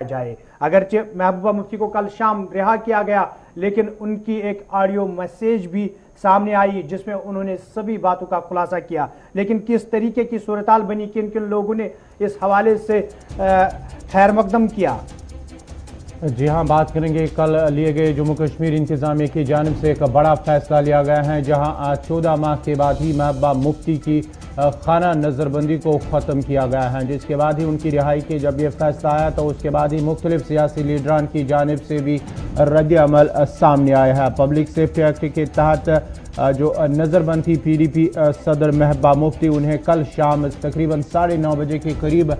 جائے. اگرچہ محبوبہ مفتی کو کل شام رہا کیا گیا لیکن ان کی ایک آڈیو میسیج بھی سامنے آئی جس میں انہوں نے سبھی باتوں کا خلاصہ کیا. لیکن کس طریقے کی صورتحال بنی, کن کن لوگوں نے اس حوالے سے خیر مقدم کیا. جی ہاں, بات کریں گے کل لیے گئے جموں کشمیر انتظامیہ کی جانب سے ایک بڑا فیصلہ لیا گیا ہے, جہاں 14 ماہ کے بعد ہی محبوبہ مفتی کی خانہ نظر بندی کو ختم کیا گیا ہے, جس کے بعد ہی ان کی رہائی کے جب یہ فیصلہ آیا تو اس کے بعد ہی مختلف سیاسی لیڈران کی جانب سے بھی رد عمل سامنے آیا ہے. پبلک سیفٹی ایکٹ کے تحت جو نظر بند تھی پی ڈی پی صدر محبوبہ مفتی, انہیں کل شام تقریباً 9:30 بجے کے قریب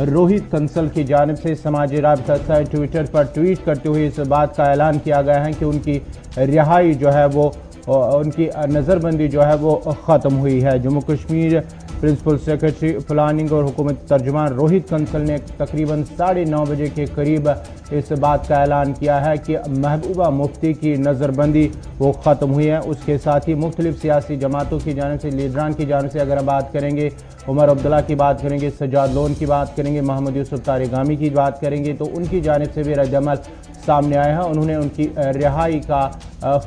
روہت کنسل کی جانب سے سماجی رابطہ سائٹ ٹویٹر پر ٹویٹ کرتے ہوئے اس بات کا اعلان کیا گیا ہے کہ ان کی رہائی جو ہے وہ ان کی نظر بندی جو ہے وہ ختم ہوئی ہے. Jammu Kashmir principal secretary planning اور حکومت ترجمان روہت کنسل نے تقریباً 9:30 بجے کے قریب اس بات کا اعلان کیا ہے کہ محبوبہ مفتی کی نظر بندی وہ ختم ہوئی ہے. اس کے ساتھ ہی مختلف سیاسی جماعتوں کی جانب سے, لیڈران کی جانب سے اگر ہم بات کریں گے, عمر عبداللہ کی بات کریں گے, سجاد لون کی بات کریں گے, محمد یوسف طارقامی کی بات کریں گے, تو ان کی جانب سے بھی رد عمل سامنے آیا ہے. انہوں نے ان کی رہائی کا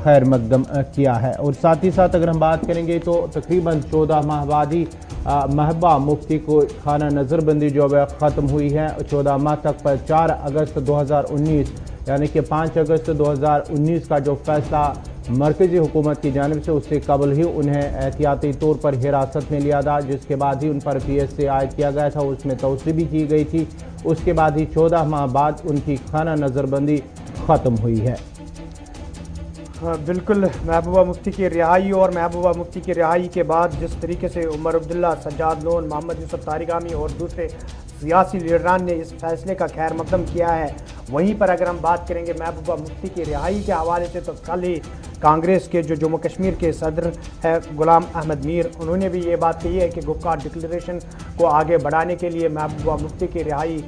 خیر مقدم کیا ہے. اور ساتھ ہی ساتھ اگر ہم بات کریں گے تو تقریباً 14 ماہ بعد ہی محبوبہ مفتی کو خانہ نظر بندی جو ہے ختم ہوئی ہے. 14 ماہ تک پر 4 اگست 2019 یعنی کہ 5 اگست 2019 کا جو فیصلہ مرکزی حکومت کی جانب سے, اس سے قبل ہی انہیں احتیاطی طور پر حراست میں لیا تھا, جس کے بعد ہی ان پر پی ایس سے عائد کیا گیا تھا, اس میں توسیع بھی کی گئی تھی. اس کے بعد ہی 14 ماہ بعد ان کی خانہ نظر بندی ختم ہوئی ہے. بالکل, محبوبہ مفتی کی رہائی اور محبوبہ مفتی کی رہائی کے بعد جس طریقے سے عمر عبداللہ, سجاد لون, محمد یوسف طارقامی اور دوسرے سیاسی لیڈران نے اس فیصلے کا خیر مقدم کیا ہے, وہیں پر اگر ہم بات کریں گے محبوبہ مفتی کی رہائی کے حوالے سے تو کل ہی کانگریس کے جو جموں کشمیر کے صدر ہے غلام احمد میر, انہوں نے بھی یہ بات کہی ہے کہ گپکار ڈکلیریشن کو آگے بڑھانے کے لیے محبوبہ مفتی کی رہائی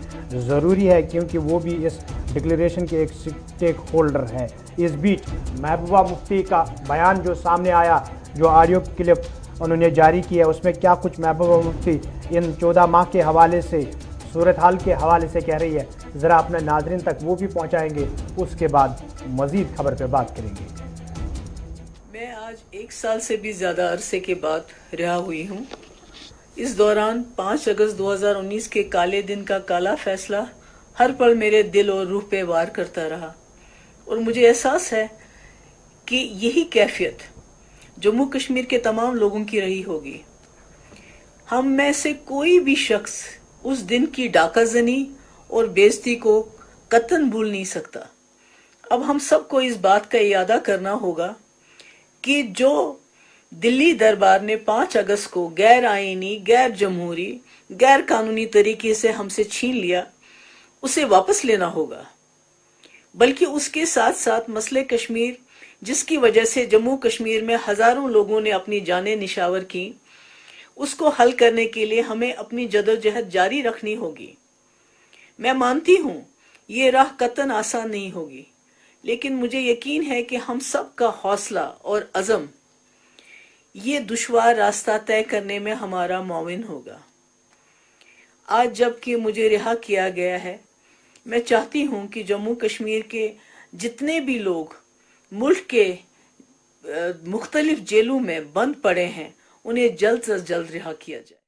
ضروری ہے کیونکہ وہ بھی اس ڈکلیریشن کے ایک سٹیک ہولڈر ہے. اس بیچ محبوبہ مفتی کا بیان جو سامنے آیا, جو آڈیو کلپ انہوں نے جاری کیا, اس میں کیا کچھ محبوبہ مفتی ان 14 ماہ کے حوالے سے, صورتحال کے حوالے سے کہہ رہی ہے, ذرا اپنے ناظرین تک وہ بھی پہنچائیں گے. اس کے بعد مزید خبر پہ بات کریں گے. میں آج 1 سال سے بھی زیادہ عرصے کے بعد رہا ہوئی ہوں. اس دوران 5 اگست 2019 کے کالے دن کا کالا فیصلہ ہر پل میرے دل اور روح پہ وار کرتا رہا, اور مجھے احساس ہے کہ یہی کیفیت جموں کشمیر کے تمام لوگوں کی رہی ہوگی. ہم میں سے کوئی بھی شخص اس دن کی ڈاکہ زنی اور بے عزتی کو قطعاً بھول نہیں سکتا. اب ہم سب کو اس بات کا اعادہ کرنا ہوگا کہ جو دلی دربار نے 5 اگست کو غیر آئینی, غیر جمہوری, غیر قانونی طریقے سے ہم سے چھین لیا, اسے واپس لینا ہوگا. بلکہ اس کے ساتھ ساتھ مسئلہ کشمیر, جس کی وجہ سے جموں کشمیر میں ہزاروں لوگوں نے اپنی جانیں نشاور کی, اس کو حل کرنے کے لیے ہمیں اپنی جدوجہد جاری رکھنی ہوگی. میں مانتی ہوں یہ راہ قطعاً آسان نہیں ہوگی, لیکن مجھے یقین ہے کہ ہم سب کا حوصلہ اور عزم یہ دشوار راستہ طے کرنے میں ہمارا معاون ہوگا. آج جب کہ مجھے رہا کیا گیا ہے, میں چاہتی ہوں کہ جموں کشمیر کے جتنے بھی لوگ ملک کے مختلف جیلوں میں بند پڑے ہیں, انہیں جلد سے جلد رہا کیا جائے.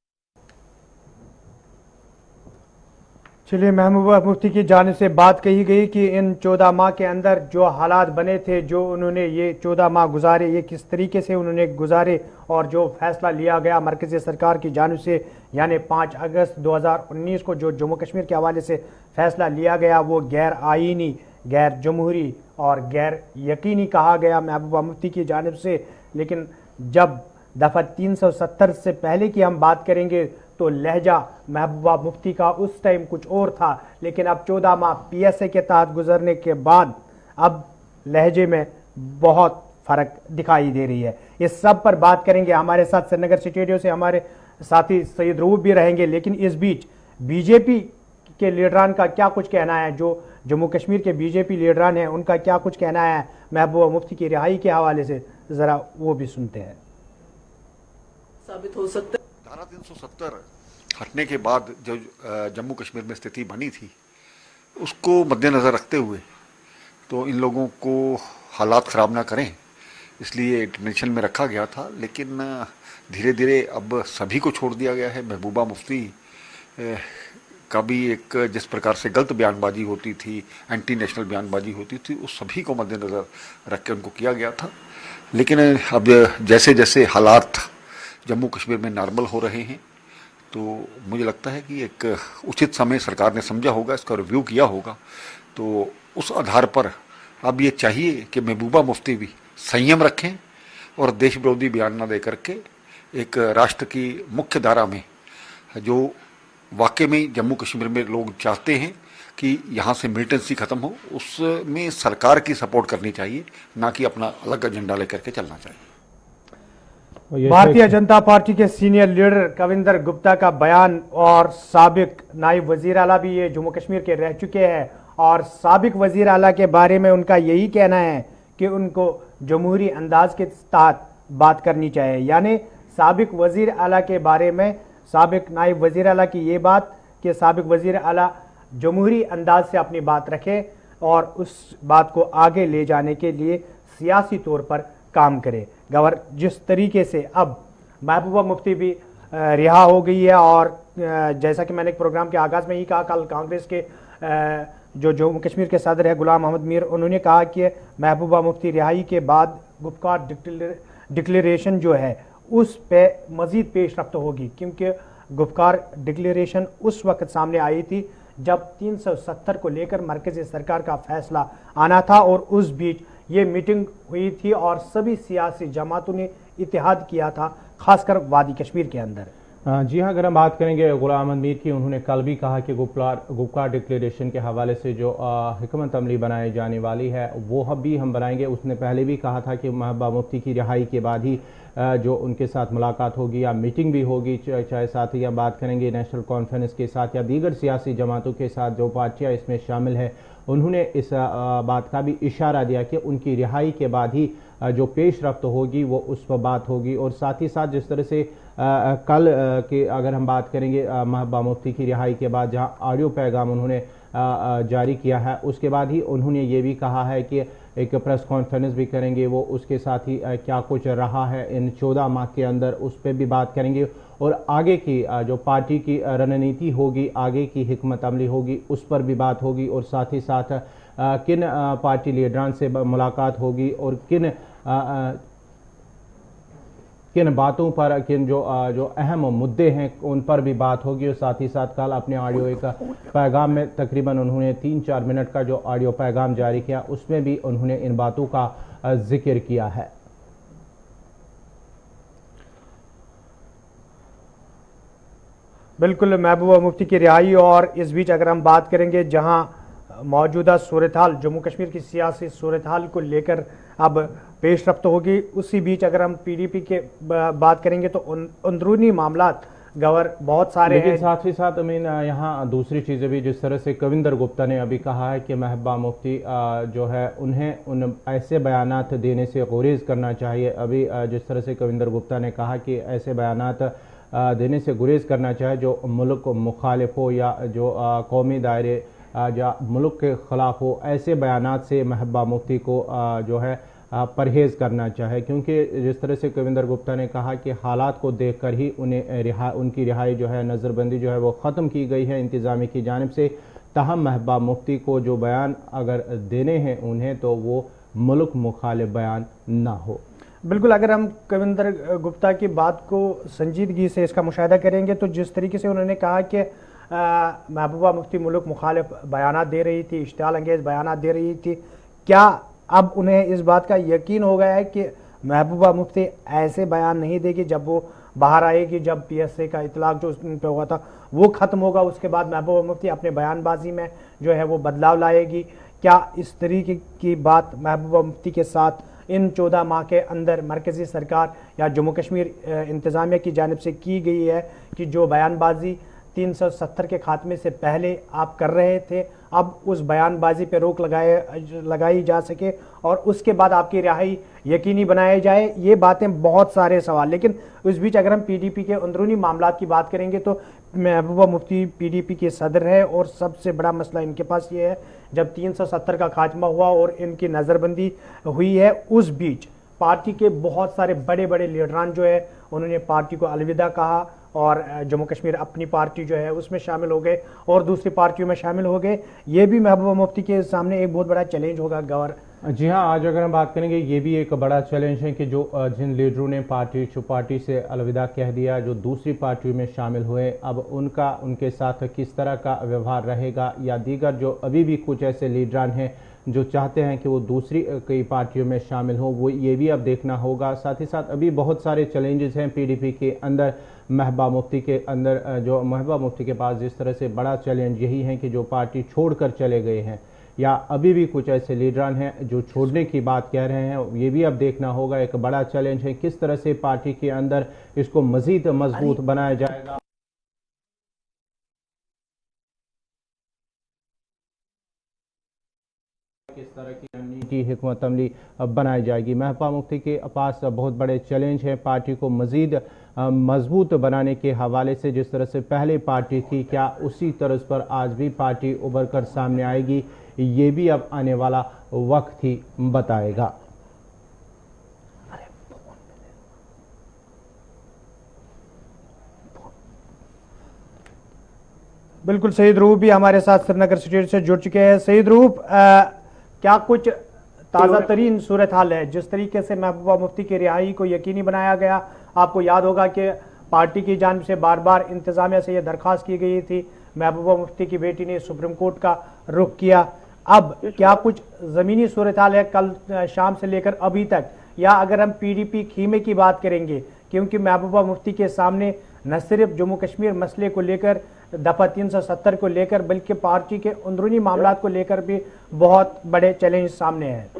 چلیے, محبوبہ مفتی کی جانب سے بات کہی گئی کہ ان 14 ماہ کے اندر جو حالات بنے تھے, جو انہوں نے یہ 14 ماہ گزارے, یہ کس طریقے سے انہوں نے گزارے, اور جو فیصلہ لیا گیا مرکزی سرکار کی جانب سے یعنی 5 اگست 2019 کو جو جموں کشمیر کے حوالے سے فیصلہ لیا گیا, وہ غیر آئینی, غیر جمہوری اور غیر یقینی کہا گیا محبوبہ مفتی کی جانب سے. لیکن جب دفعہ 370 سے پہلے کی ہم بات کریں گے تو لہجہ محبوبہ مفتی کا اس ٹائم کچھ اور تھا, لیکن اب 14 ماہ پی ایس اے کے تحت گزرنے کے بعد اب لہجے میں بہت فرق دکھائی دے رہی ہے. اس سب پر بات کریں گے. ہمارے ساتھ سری نگر اسٹوڈیو سے ہمارے ساتھی سید روب بھی رہیں گے, لیکن اس بیچ بی جے پی کے لیڈران کا کیا کچھ کہنا ہے, جو جموں کشمیر کے بی جے پی لیڈران ہیں ان کا کیا کچھ کہنا ہے محبوبہ مفتی کی رہائی کے حوالے سے, ذرا وہ بھی سنتے ہیں. ثابت ہو سکتا ہے دھارا 370 ہٹنے کے بعد جو جموں کشمیر میں استھتی بنی تھی, اس کو مد نظر رکھتے ہوئے تو ان لوگوں کو حالات خراب نہ کریں اس لیے ڈیٹینشن میں رکھا گیا تھا، لیکن دھیرے دھیرے اب سبھی کو چھوڑ دیا گیا ہے۔ محبوبہ مفتی کا بھی ایک جس پرکار سے غلط بیان بازی ہوتی تھی، اینٹی نیشنل بیان بازی ہوتی تھی، اس سبھی کو مد نظر رکھ کے ان کو کیا گیا تھا، لیکن اب جیسے جیسے حالات جموں کشمیر میں نارمل ہو رہے ہیں تو مجھے لگتا ہے کہ ایک اچھت سمے سرکار نے سمجھا ہوگا، اس کا ریویو کیا ہوگا، تو اس آدھار پر اب یہ چاہیے کہ محبوبہ مفتی بھی سنیم رکھیں اور دیش برودھی بیان نہ دے کر کے ایک راشٹر کی مکھ دھارا میں جو واقع میں جموں کشمیر میں لوگ چاہتے ہیں کہ یہاں سے ملیٹنسی ختم ہو، اس میں سرکار کی سپورٹ کرنی چاہیے، نہ کہ اپنا الگ ایجنڈا لے کر کے چلنا چاہیے۔ بھارتیہ جنتا پارٹی کے سینئر لیڈر کویندر گپتا کا بیان، اور سابق نائب وزیر اعلیٰ بھی یہ جموں کشمیر کے رہ چکے ہیں، اور سابق وزیر اعلیٰ کے بارے میں ان کا یہی کہنا ہے کہ ان کو جمہوری انداز کے تحت بات کرنی چاہیے، یعنی سابق وزیر اعلیٰ کے بارے میں سابق نائب وزیر اعلیٰ کی یہ بات کہ سابق وزیر اعلیٰ جمہوری انداز سے اپنی بات رکھے اور اس بات کو آگے لے جانے کے لیے سیاسی طور پر کام کرے۔ گور جس طریقے سے اب محبوبہ مفتی بھی رہا ہو گئی ہے، اور جیسا کہ میں نے پروگرام کے آغاز میں ہی کہا، کل کانگریس کے جو جموں کشمیر کے صدر ہے غلام محمد میر، انہوں نے کہا کہ محبوبہ مفتی رہائی کے بعد گپکار ڈکلیریشن جو ہے اس پہ مزید پیش رفت ہوگی، کیونکہ گپکار ڈکلیریشن اس وقت سامنے آئی تھی جب 370 کو لے کر مرکزی سرکار کا فیصلہ آنا تھا، اور اس بیچ یہ میٹنگ ہوئی تھی اور سبھی سیاسی جماعتوں نے اتحاد کیا تھا، خاص کر وادی کشمیر کے اندر۔ جی ہاں، اگر ہم بات کریں گے غلام احمد میر کی، انہوں نے کل بھی کہا کہ گپکار ڈکلیریشن کے حوالے سے جو حکمت عملی بنائی جانے والی ہے وہ بھی ہم بنائیں گے۔ اس نے پہلے بھی کہا تھا کہ محبوبہ مفتی کی رہائی کے بعد ہی جو ان کے ساتھ ملاقات ہوگی یا میٹنگ بھی ہوگی، چاہے ساتھ ہی ہم بات کریں گے نیشنل کانفرنس کے ساتھ یا دیگر سیاسی جماعتوں کے ساتھ جو پارٹیاں اس میں شامل ہیں، انہوں نے اس بات کا بھی اشارہ دیا کہ ان کی رہائی کے بعد ہی جو پیش رفت ہوگی وہ اس پر بات ہوگی، اور ساتھ ہی ساتھ جس طرح سے کل کے اگر ہم بات کریں گے محبوبہ مفتی کی رہائی کے بعد جہاں آڈیو پیغام انہوں نے جاری کیا ہے، اس کے بعد ہی انہوں نے یہ بھی کہا ہے کہ ایک پریس کانفرنس بھی کریں گے، وہ اس کے ساتھ ہی کیا کچھ رہا ہے ان 14 ماہ کے اندر اس پہ بھی بات کریں گے، اور آگے کی جو پارٹی کی رننیتی ہوگی، آگے کی حکمت عملی ہوگی، اس پر بھی بات ہوگی، اور ساتھ ہی ساتھ کن پارٹی لیڈران سے ملاقات ہوگی اور کن باتوں پر، کن جو اہم مدعے ہیں ان پر بھی بات ہوگی، اور ساتھ ہی ساتھ کل اپنے آڈیو ایک پیغام میں تقریباً انہوں نے 3-4 منٹ کا جو آڈیو پیغام جاری کیا، اس میں بھی انہوں نے ان باتوں کا ذکر کیا ہے۔ بالکل، محبوبہ مفتی کی رہائی، اور اس بیچ اگر ہم بات کریں گے جہاں موجودہ صورتحال جموں کشمیر کی سیاسی صورتحال کو لے کر اب پیش رفت ہوگی، اسی بیچ اگر ہم پی ڈی پی کے بات کریں گے تو اندرونی معاملات گور بہت سارے ہیں، لیکن ساتھ ہی ساتھ امین یہاں دوسری چیزیں بھی، جس طرح سے کویندر گپتا نے ابھی کہا ہے کہ محبوبہ مفتی جو ہے انہیں ان ایسے بیانات دینے سے گریز کرنا چاہیے۔ ابھی جس طرح سے کویندر گپتا نے کہا کہ ایسے بیانات دینے سے گریز کرنا چاہے جو ملک مخالف ہو یا جو قومی دائرے یا ملک کے خلاف ہو، ایسے بیانات سے محبوبہ مفتی کو جو ہے پرہیز کرنا چاہے، کیونکہ جس طرح سے کویندر گپتا نے کہا کہ حالات کو دیکھ کر ہی ان کی رہائی جو ہے، نظر بندی جو ہے وہ ختم کی گئی ہے انتظامیہ کی جانب سے، تاہم محبوبہ مفتی کو جو بیان اگر دینے ہیں انہیں تو وہ ملک مخالف بیان نہ ہو۔ بالکل، اگر ہم کویندر گپتا کی بات کو سنجیدگی سے اس کا مشاہدہ کریں گے تو جس طریقے سے انہوں نے کہا کہ محبوبہ مفتی ملک مخالف بیانات دے رہی تھی، اشتعال انگیز بیانات دے رہی تھی، کیا اب انہیں اس بات کا یقین ہو گیا ہے کہ محبوبہ مفتی ایسے بیان نہیں دے گی جب وہ باہر آئے گی، جب پی ایس اے کا اطلاق جو ان پہ ہوا تھا وہ ختم ہوگا، اس کے بعد محبوبہ مفتی اپنے بیان بازی میں جو ہے وہ بدلاؤ لائے گی؟ کیا اس طریقے کی بات محبوبہ مفتی کے ساتھ ان 14 ماہ کے اندر مرکزی سرکار یا جموں کشمیر انتظامیہ کی جانب سے کی گئی ہے کہ جو بیان بازی 370 کے خاتمے سے پہلے آپ کر رہے تھے، اب اس بیان بازی پہ روک لگائی جا سکے اور اس کے بعد آپ کی رہائی یقینی بنائے جائے؟ یہ باتیں بہت سارے سوال، لیکن اس بیچ اگر ہم پی ڈی پی کے اندرونی معاملات کی بات کریں گے تو महबूबा मुफ्ती पीडीपी के सदर है और सबसे बड़ा मसला इनके पास ये है, जब 370 का खात्मा हुआ और इनकी नज़रबंदी हुई है, उस बीच पार्टी के बहुत सारे बड़े बड़े लीडरान जो है उन्होंने पार्टी को अलविदा कहा और जम्मू कश्मीर अपनी पार्टी जो है उसमें शामिल हो गए और दूसरी पार्टियों में शामिल हो गए। ये भी महबूबा मुफ्ती के सामने एक बहुत बड़ा चैलेंज होगा गवर। जी हाँ, आज अगर हम बात करेंगे ये भी एक बड़ा चैलेंज है कि जो जिन लीडरों ने पार्टी से अलविदा कह दिया, जो दूसरी पार्टियों में शामिल हुए, अब उनके साथ किस तरह का व्यवहार रहेगा, या दीगर जो अभी भी कुछ ऐसे लीडरान हैं जो चाहते हैं कि वो दूसरी कई पार्टियों में शामिल हो, वो ये भी अब देखना होगा। साथ ही साथ अभी बहुत सारे चैलेंजेस हैं पीडीपी के अंदर, महबूबा मुफ्ती के अंदर। जो महबूबा मुफ्ती के पास जिस तरह से बड़ा चैलेंज यही है कि जो पार्टी छोड़कर चले गए हैं या अभी भी कुछ ऐसे लीडरान हैं जो छोड़ने की बात कह रहे हैं, ये भी अब देखना होगा। एक बड़ा चैलेंज है किस तरह से पार्टी के अंदर इसको मजीद मजबूत बनाया जाएगा, किस तरह की रणनीति हिकमत अमली बनाई जाएगी। महबूबा मुफ्ती के पास बहुत बड़े चैलेंज हैं पार्टी को मजीद मजबूत बनाने के हवाले से। जिस तरह से पहले पार्टी थी, क्या उसी तर्ज पर आज भी पार्टी उभर कर सामने आएगी, ये भी अब आने वाला वक्त ही बताएगा। बिल्कुल, सईद रूप भी हमारे साथ श्रीनगर स्टेट से जुड़ चुके हैं। सईद रूप, क्या कुछ ताज़ा तरीन सूरत हाल है? जिस तरीके से महबूबा मुफ्ती की रिहाई को यकीनी बनाया गया, आपको याद होगा कि पार्टी की जानिब से बार बार इंतजामिया से यह दरख्वास्त की गई थी, महबूबा मुफ्ती की बेटी ने सुप्रीम कोर्ट का रुख किया। अब क्या कुछ ज़मीनी सूरत हाल है कल शाम से लेकर अभी तक, या अगर हम पीडीपी खीमे की बात करेंगे, क्योंकि महबूबा मुफ्ती के सामने न सिर्फ जम्मू कश्मीर मसले को लेकर, दफा 370 को लेकर, बल्कि पार्टी के अंदरूनी मामलात को लेकर भी बहुत बड़े चैलेंज सामने हैं।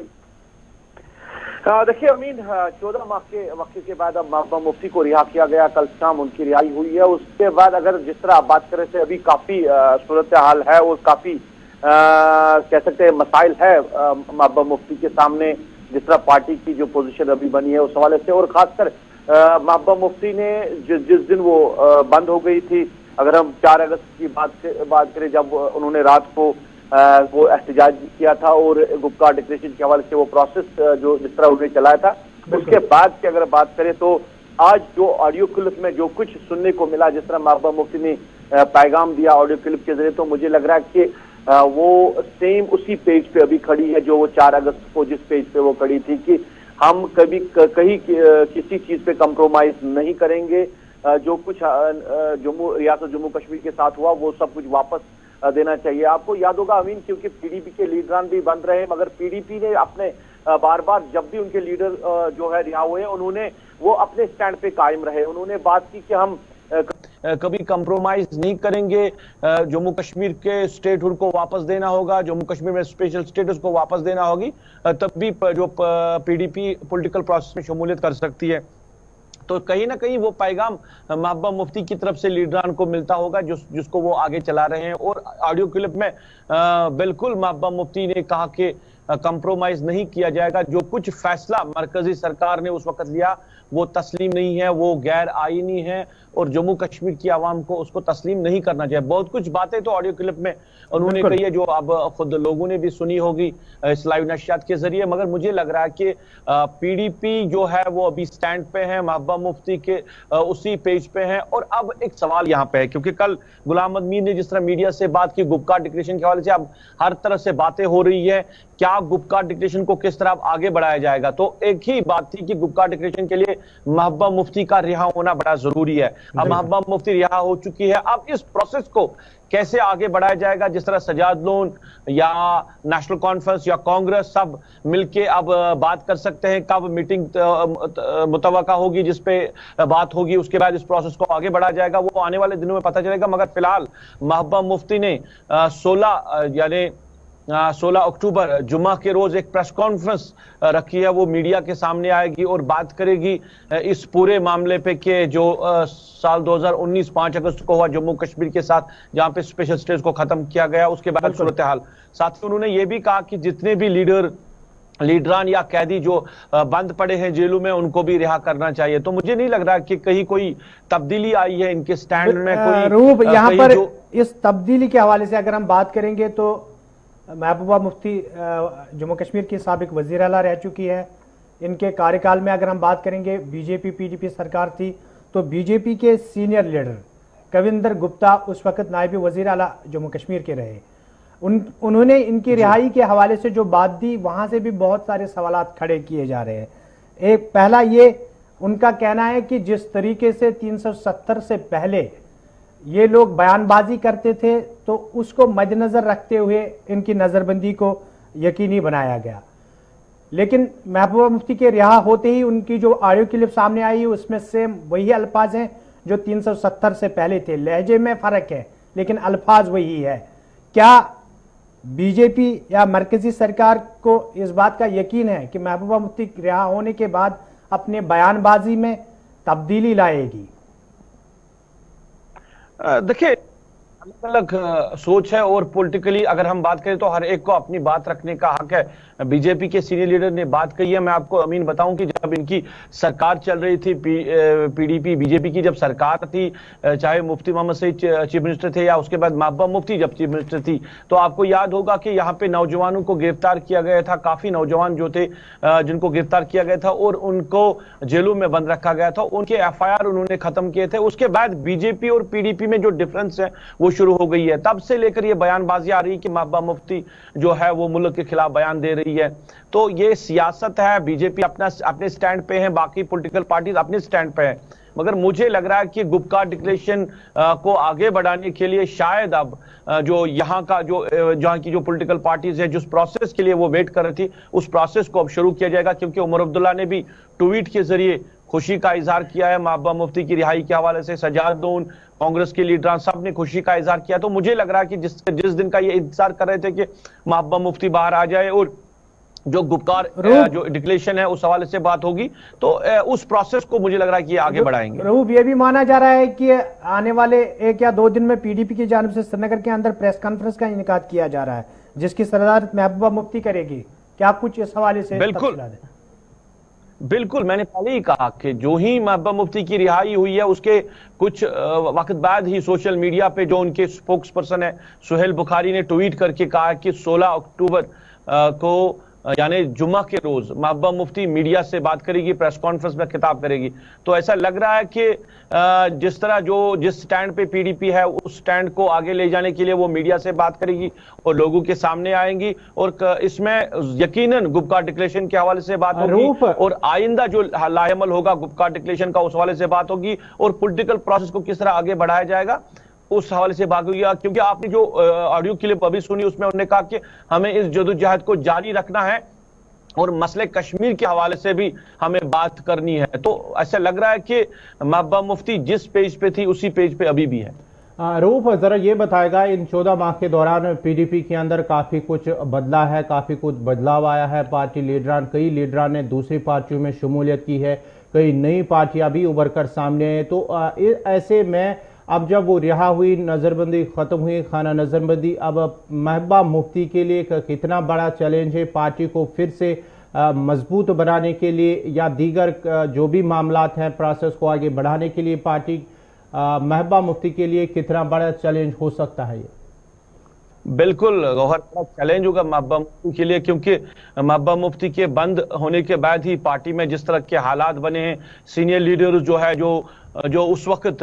देखिए अमीन, 14 माह के वक्त के बाद अब महबूबा मुफ्ती को रिहा किया गया, कल शाम उनकी रिहाई हुई है। उसके बाद अगर जिस तरह आप बात करें से अभी काफी सूरत हाल है और काफी कह सकते हैं मसाइल है महबूबा मुफ्ती के सामने, जिस तरह पार्टी की जो पोजीशन अभी बनी है उस हवाले से। और खासकर महबूबा मुफ्ती ने जिस दिन वो बंद हो गई थी, अगर हम 4 अगस्त की बात करें, जब उन्होंने रात को वो एहतजाज किया था और गुपकार डिक्लेरेशन के हवाले से वो प्रोसेस जो जिस तरह उन्होंने चलाया था, उसके बाद की अगर बात करें तो आज जो ऑडियो क्लिप में जो कुछ सुनने को मिला, जिस तरह महबूबा मुफ्ती ने पैगाम दिया ऑडियो क्लिप के जरिए, तो मुझे लग रहा है कि वो सेम उसी पेज पे अभी खड़ी है जो वो 4 अगस्त को जिस पेज पे वो खड़ी थी कि हम कभी कहीं किसी चीज पे कंप्रोमाइज नहीं करेंगे, जो कुछ रियासत जम्मू कश्मीर के साथ हुआ वो सब कुछ वापस देना चाहिए। आपको याद होगा अमीन, क्योंकि पीडीपी के लीडरान भी बंद रहे, मगर पीडीपी ने अपने बार बार जब भी उनके लीडर जो है रिहा हुए, उन्होंने वो अपने स्टैंड पे कायम रहे। उन्होंने बात की कि हम कभी कंप्रोमाइज नहीं करेंगे, जम्मू कश्मीर के स्टेटहुड को वापस देना होगा, जम्मू कश्मीर में स्पेशल स्टेटस को वापस देना होगी, तब भी जो पीडीपी पॉलिटिकल प्रोसेस में शमूलियत कर सकती है। तो कहीं ना कहीं वो पैगाम महबूबा मुफ्ती की तरफ से लीडरान को मिलता होगा जिसको वो आगे चला रहे हैं। और ऑडियो क्लिप में बिल्कुल महबूबा मुफ्ती ने कहा कि कंप्रोमाइज नहीं किया जाएगा, जो कुछ फैसला मरकजी सरकार ने उस वक्त लिया वो तस्लीम नहीं है, वो गैर आईनी है और जम्मू कश्मीर की आवाम को उसको तस्लीम नहीं करना चाहिए। बहुत कुछ बातें तो ऑडियो क्लिप में उन्होंने कही है जो अब खुद लोगों ने भी सुनी होगी इस लाइव नशियात के जरिए। मगर मुझे लग रहा है कि पीडीपी जो है वो अभी स्टैंड पे है, महबूबा मुफ्ती के उसी पेज पे है। और अब एक सवाल यहाँ पे है, क्योंकि कल गुलाम अहमद मीर ने जिस तरह मीडिया से बात की गुपकार डिक्लेरेशन के हवाले से, अब हर तरह से बातें हो रही है, क्या गुपकार डिक्लेरेशन को किस तरह आगे बढ़ाया जाएगा। तो एक ही बात थी कि गुपकार डिक्लेरेशन के लिए महबूबा मुफ्ती का रिहा होना बड़ा जरूरी है। अब महबूबा मुफ्ती रिहा हो चुकी है, अब इस प्रोसेस को कैसे आगे बढ़ाया जाएगा, जिस तरह सजाद लोन या नेशनल कॉन्फ्रेंस या कांग्रेस सब मिलके अब बात कर सकते हैं, कब मीटिंग मुतवक्का होगी जिस पे बात होगी, उसके बाद इस प्रोसेस को आगे बढ़ाया जाएगा, वो आने वाले दिनों में पता चलेगा। मगर फिलहाल महबूबा मुफ्ती ने 16 अक्टूबर जुम्मा के रोज एक प्रेस कॉन्फ्रेंस रखी है, वो मीडिया के सामने आएगी और बात करेगी इस पूरे मामले पे कि जो साल 2019 5 अगस्त को हुआ जम्मू कश्मीर के साथ, जहां पे स्पेशल स्टेटस को खत्म किया गया, उसके बाद सूरत हाल। साथ ही उन्होंने ये भी कहा कि जितने भी लीडर लीडरान या कैदी जो बंद पड़े हैं जेलों में उनको भी रिहा करना चाहिए। तो मुझे नहीं लग रहा कि कहीं कोई तब्दीली आई है इनके स्टैंड में। कोई रूप यहाँ कहीं पर जो इस तब्दीली के हवाले से अगर हम बात करेंगे तो महबूबा मुफ्ती जम्मू कश्मीर की साबिक वज़ीर आला रह चुकी है। इनके कार्यकाल में अगर हम बात करेंगे बीजेपी पीडीपी सरकार थी तो बीजेपी के सीनियर लीडर कविंदर गुप्ता उस वक्त नायब वज़ीर आला जम्मू कश्मीर के रहे। उन्होंने इनकी रिहाई के हवाले से जो बात दी वहां से भी बहुत सारे सवालात खड़े किए जा रहे हैं। एक पहला ये उनका कहना है कि जिस तरीके से 370 से पहले ये लोग बयानबाजी करते थे तो उसको मद्देनजर रखते हुए इनकी नज़रबंदी को यकीनी बनाया गया। लेकिन महबूबा मुफ्ती के रिहा होते ही उनकी जो ऑडियो क्लिप सामने आई उसमें सेम वही अल्फाज हैं जो 370 से पहले थे। लहजे में फर्क है लेकिन अल्फाज वही है। क्या बीजेपी या मरकजी सरकार को इस बात का यकीन है कि महबूबा मुफ्ती रिहा होने के बाद अपने बयानबाजी में तब्दीली लाएगी? देखिए अलग अलग सोच है और पॉलिटिकली अगर हम बात करें तो हर एक को अपनी बात रखने का हक है। बीजेपी के सीनियर लीडर ने बात कही है। मैं आपको अमीन बताऊं कि जब इनकी सरकार चल रही थी पीडीपी बीजेपी की जब सरकार थी, चाहे मुफ्ती मोहम्मद सईद चीफ मिनिस्टर थे या उसके बाद महबूबा मुफ्ती जब चीफ मिनिस्टर थी, तो आपको याद होगा कि यहाँ पे नौजवानों को गिरफ्तार किया गया था। काफी नौजवान जो थे जिनको गिरफ्तार किया गया था और उनको जेलों में बंद रखा गया था। उनके FIR उन्होंने खत्म किए थे। उसके बाद बीजेपी और पीडीपी में जो डिफरेंस है वो शुरू हो गई है। तब से लेकर ये बयानबाजी आ रही है कि महबूबा मुफ्ती जो है वो मुल्क के खिलाफ बयान दे रही है। तो ये सियासत है। बीजेपी अपने स्टैंड पे है, बाकी पॉलिटिकल पार्टीज अपने स्टैंड पे है। मगर मुझे लग रहा है कि गुपकार डिक्लेरेशन को आगे बढ़ाने के लिए शायद अब जो यहाँ की जो पॉलिटिकल पार्टीज है जिस प्रोसेस के लिए वो वेट कर रही थी उस प्रोसेस को अब शुरू किया जाएगा। क्योंकि उमर अब्दुल्ला ने भी ट्वीट के जरिए खुशी का इजहार किया है महबूबा मुफ्ती की रिहाई के हवाले से। सजादुद्दीन कांग्रेस के लीडर सब ने खुशी का इजहार किया। तो मुझे लग रहा है कि जिस दिन का ये इंतजार कर रहे थे कि महबूबा मुफ्ती बाहर आ जाए और जो गुपकार जो डिक्लेरेशन है उस हवाले से बात होगी तो उस प्रोसेस को मुझे लग रहा है कि आगे बढ़ाएंगे। रूप ये भी माना जा रहा है कि आने वाले 1 या 2 दिन में पीडीपी की जानिब से श्रीनगर के अंदर प्रेस कॉन्फ्रेंस का इनेकाद किया जा रहा है जिसकी सदारत महबूबा मुफ्ती करेगी। क्या आप कुछ इस हवाले से बिल्कुल मैंने पहले ही कहा कि जो ही महबूबा मुफ्ती की रिहाई हुई है उसके कुछ वक्त बाद ही सोशल मीडिया पे जो उनके स्पोक्स पर्सन है सुहेल बुखारी ने ट्वीट करके कहा कि 16 अक्टूबर को यानी जुम्मा के रोज महबूबा मुफ्ती मीडिया से बात करेगी, प्रेस कॉन्फ्रेंस में खिताब करेगी। तो ऐसा लग रहा है कि जिस तरह जिस स्टैंड पे पीडीपी है उस स्टैंड को आगे ले जाने के लिए वो मीडिया से बात करेगी और लोगों के सामने आएंगी और इसमें यकीनन गुपकार डिक्लेरेशन के हवाले से बात होगी और आइंदा जो लाएमल होगा गुपकार डिक्लेरेशन का उस हवाले से बात होगी और पॉलिटिकल प्रोसेस को किस तरह आगे बढ़ाया जाएगा उस हवाले से बात होगी। क्योंकि आपने जो ऑडियो क्लिप अभी सुनी उसमें उन्होंने कहा कि हमें इस जदोजहद को जारी रखना है और मसले कश्मीर के हवाले से भी हमें बात करनी है। तो ऐसा लग रहा है कि महबूबा मुफ्ती जिस पेज पे थी उसी पेज पे अभी भी है। रूप जरा ये बताएगा इन 14 माह के दौरान पीडीपी के अंदर काफी कुछ बदला है, काफी कुछ बदलाव आया है। पार्टी लीडरान कई लीडरान ने दूसरी पार्टियों में शमूलियत की है, कई नई पार्टियां भी उभर कर सामने है। तो ऐसे में अब जब वो रिहा हुई, नज़रबंदी ख़त्म हुई, खाना नज़रबंदी, अब महबूबा मुफ्ती के लिए कितना बड़ा चैलेंज है पार्टी को फिर से मजबूत बनाने के लिए या दीगर जो भी मामलात हैं प्रोसेस को आगे बढ़ाने के लिए पार्टी महबूबा मुफ्ती के लिए कितना बड़ा चैलेंज हो सकता है? ये बिल्कुल गौहर बड़ा चैलेंज होगा महबूबा मुफ्ती के लिए, क्योंकि महबूबा मुफ्ती के बंद होने के बाद ही पार्टी में जिस तरह के हालात बने हैं, सीनियर लीडर जो है जो उस वक्त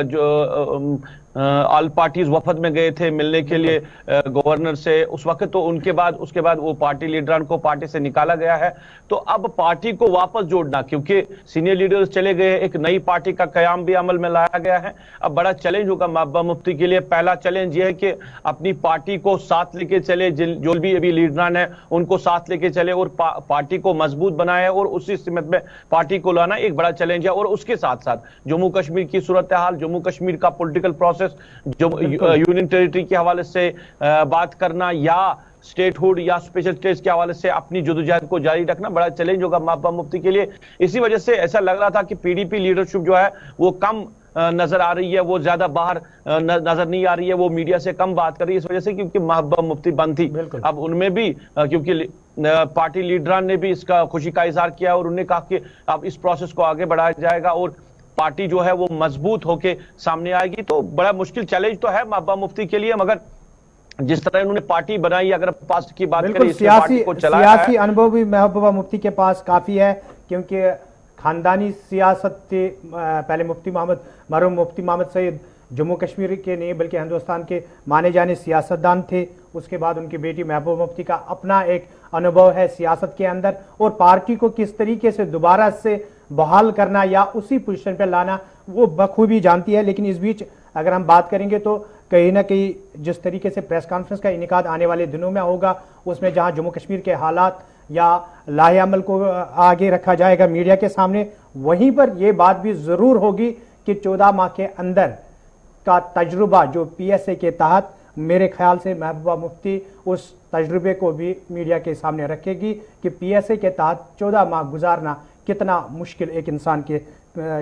जो ऑल पार्टीज वफद में गए थे मिलने के लिए गवर्नर से, उस वक्त तो उसके बाद वो पार्टी लीडरान को पार्टी से निकाला गया है। तो अब पार्टी को वापस जोड़ना, क्योंकि सीनियर लीडर्स चले गए, एक नई पार्टी का कयाम भी अमल में लाया गया है। अब बड़ा चैलेंज होगा महबूबा मुफ्ती के लिए। पहला चैलेंज ये है कि अपनी पार्टी को साथ लेके चले, जो भी अभी लीडरान है उनको साथ लेके चले और पार्टी को मजबूत बनाए और उसी सिमत में पार्टी को लाना एक बड़ा चैलेंज है। और उसके साथ साथ जम्मू कश्मीर की सूरत हाल, जम्मू कश्मीर का पॉलिटिकल प्रोसेस, जो यूनियन टेरिटरी के हवाले से बात करना या स्टेटहुड या स्पेशल स्टेट्स के हवाले से अपनी जदोजहद को जारी रखना बड़ा चैलेंज होगा महबूबा मुफ्ती के लिए। इसी वजह से ऐसा लग रहा था कि पीडीपी लीडरशिप जो है वो कम नजर आ रही है, वो ज्यादा बाहर नजर नहीं आ रही है, वो मीडिया से कम बात कर रही है, इस वजह से क्योंकि महबूबा मुफ्ती बंद थी। अब उनमें भी क्योंकि पार्टी लीडरान ने भी इसका खुशी का इजहार किया और उन्होंने कहा कि अब इस प्रोसेस को आगे बढ़ाया जाएगा और पार्टी जो है वो मजबूत होके सामने आएगी। तो बड़ा मुश्किल चैलेंज तो है महबूबा मुफ्ती के लिए, मगर जिस तरह इन्होंने पार्टी बनाई, अगर पास्ट की बात करें, सियासी अनुभव भी महबूबा मुफ्ती के पास काफी है, क्योंकि खानदानी सियासत से पहले मुफ्ती मोहम्मद मरहूम मुफ्ती मोहम्मद सईद जम्मू कश्मीर के नहीं बल्कि हिंदुस्तान के माने जाने सियासतदान थे। उसके बाद उनकी बेटी महबूबा मुफ्ती का अपना एक अनुभव है सियासत के अंदर, और पार्टी को किस तरीके से दोबारा से बहाल करना या उसी पोजीशन पर लाना वो बखूबी जानती है। लेकिन इस बीच अगर हम बात करेंगे तो कहीं ना कहीं जिस तरीके से प्रेस कॉन्फ्रेंस का इनेकाद आने वाले दिनों में होगा, उसमें जहां जम्मू कश्मीर के हालात या लाहे अमल को आगे रखा जाएगा मीडिया के सामने, वहीं पर यह बात भी जरूर होगी कि 14 माह के अंदर का तजुर्बा जो PSA के तहत, मेरे ख्याल से महबूबा मुफ्ती उस तजुर्बे को भी मीडिया के सामने रखेगी कि PSA के तहत 14 माह गुजारना कितना मुश्किल एक इंसान के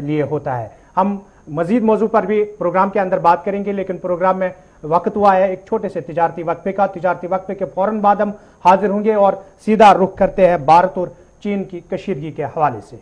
लिए होता है। हम मजीद मौजू पर भी प्रोग्राम के अंदर बात करेंगे, लेकिन प्रोग्राम में वक्त हुआ है एक छोटे से तिजारती वक्फे का। तिजारती वक्फे के फौरन बाद हम हाजिर होंगे और सीधा रुख करते हैं भारत और चीन की कशीदगी के हवाले से।